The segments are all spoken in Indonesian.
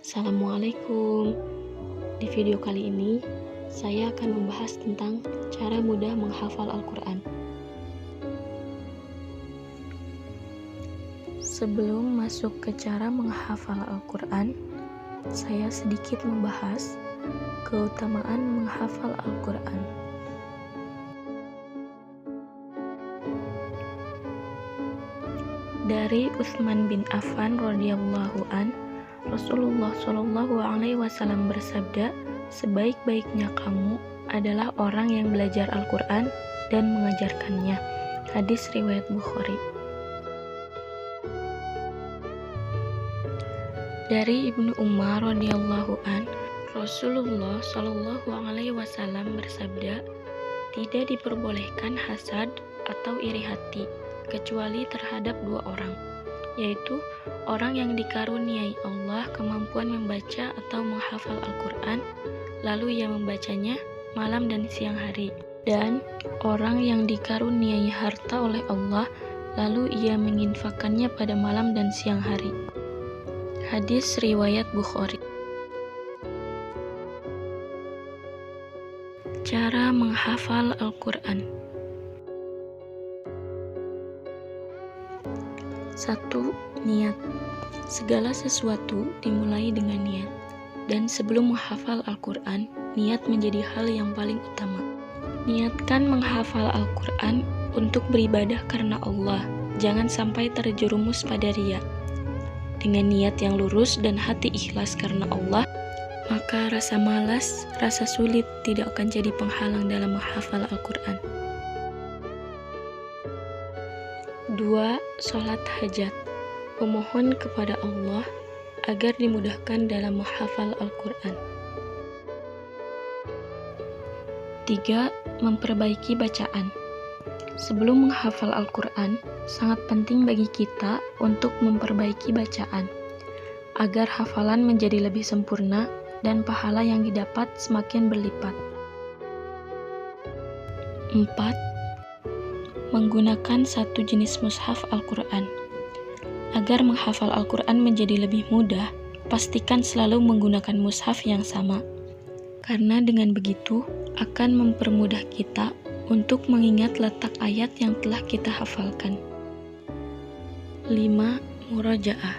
Assalamualaikum. Di video kali ini, saya akan membahas tentang cara mudah menghafal Al-Quran. Sebelum masuk ke cara menghafal Al-Quran, saya sedikit membahas keutamaan menghafal Al-Quran. Dari Utsman bin Affan radhiyallahu an, Rasulullah Shallallahu alaihi wasallam bersabda, sebaik-baiknya kamu adalah orang yang belajar Al-Quran dan mengajarkannya. Hadis riwayat Bukhari. Dari Ibnu Umar radhiyallahu an, Rasulullah Shallallahu alaihi wasallam bersabda, tidak diperbolehkan hasad atau iri hati kecuali terhadap dua orang, yaitu orang yang dikaruniai Allah kemampuan membaca atau menghafal Al-Quran, lalu ia membacanya malam dan siang hari, dan orang yang dikaruniai harta oleh Allah, lalu ia menginfakkannya pada malam dan siang hari. Hadis riwayat Bukhari. Cara menghafal Al-Quran. 1. Niat. Segala sesuatu dimulai dengan niat. Dan sebelum menghafal Al-Quran, niat menjadi hal yang paling utama. Niatkan menghafal Al-Quran untuk beribadah karena Allah. Jangan sampai terjerumus pada riya. Dengan niat yang lurus dan hati ikhlas karena Allah, maka rasa malas, rasa sulit tidak akan jadi penghalang dalam menghafal Al-Quran. 2. Salat hajat. Memohon kepada Allah agar dimudahkan dalam menghafal Al-Quran. 3. Memperbaiki bacaan. Sebelum menghafal Al-Quran, sangat penting bagi kita untuk memperbaiki bacaan, agar hafalan menjadi lebih sempurna dan pahala yang didapat semakin berlipat. 4. Menggunakan satu jenis mushaf Al-Quran. Agar menghafal Al-Quran menjadi lebih mudah, pastikan selalu menggunakan mushaf yang sama, karena dengan begitu akan mempermudah kita untuk mengingat letak ayat yang telah kita hafalkan. 5. Murajaah.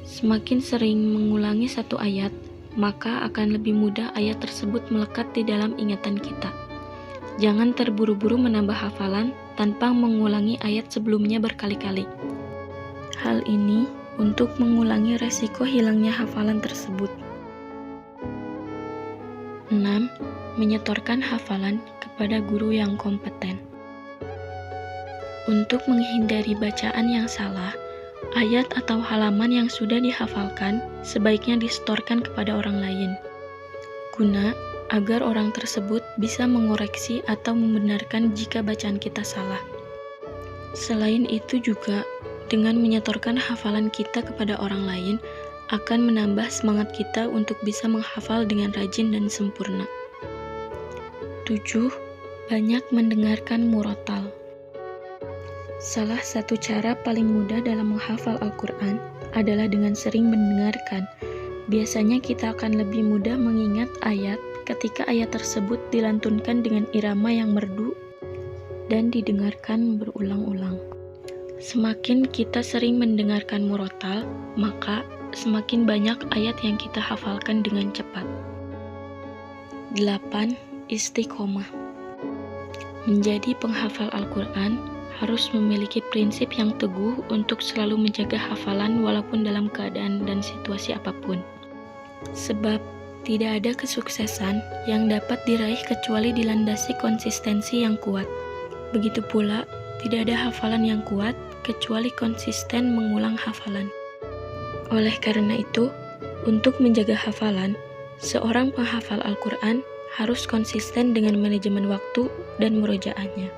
Semakin sering mengulangi satu ayat, maka akan lebih mudah ayat tersebut melekat di dalam ingatan kita. Jangan terburu-buru menambah hafalan tanpa mengulangi ayat sebelumnya berkali-kali. Hal ini untuk mengulangi resiko hilangnya hafalan tersebut. 6. Menyetorkan hafalan kepada guru yang kompeten. Untuk menghindari bacaan yang salah, ayat atau halaman yang sudah dihafalkan sebaiknya disetorkan kepada orang lain, guna agar orang tersebut bisa mengoreksi atau membenarkan jika bacaan kita salah. Selain itu juga, dengan menyetorkan hafalan kita kepada orang lain, akan menambah semangat kita untuk bisa menghafal dengan rajin dan sempurna. 7. Banyak mendengarkan murotal. Salah satu cara paling mudah dalam menghafal Al-Quran adalah dengan sering mendengarkan. Biasanya kita akan lebih mudah mengingat ayat ketika ayat tersebut dilantunkan dengan irama yang merdu dan didengarkan berulang-ulang. Semakin kita sering mendengarkan murotal, maka semakin banyak ayat yang kita hafalkan dengan cepat. 8. Istiqomah. Menjadi penghafal Al-Quran harus memiliki prinsip yang teguh untuk selalu menjaga hafalan walaupun dalam keadaan dan situasi apapun. Sebab tidak ada kesuksesan yang dapat diraih kecuali dilandasi konsistensi yang kuat. Begitu pula, tidak ada hafalan yang kuat kecuali konsisten mengulang hafalan. Oleh karena itu, untuk menjaga hafalan, seorang penghafal Al-Quran harus konsisten dengan manajemen waktu dan murojaahnya.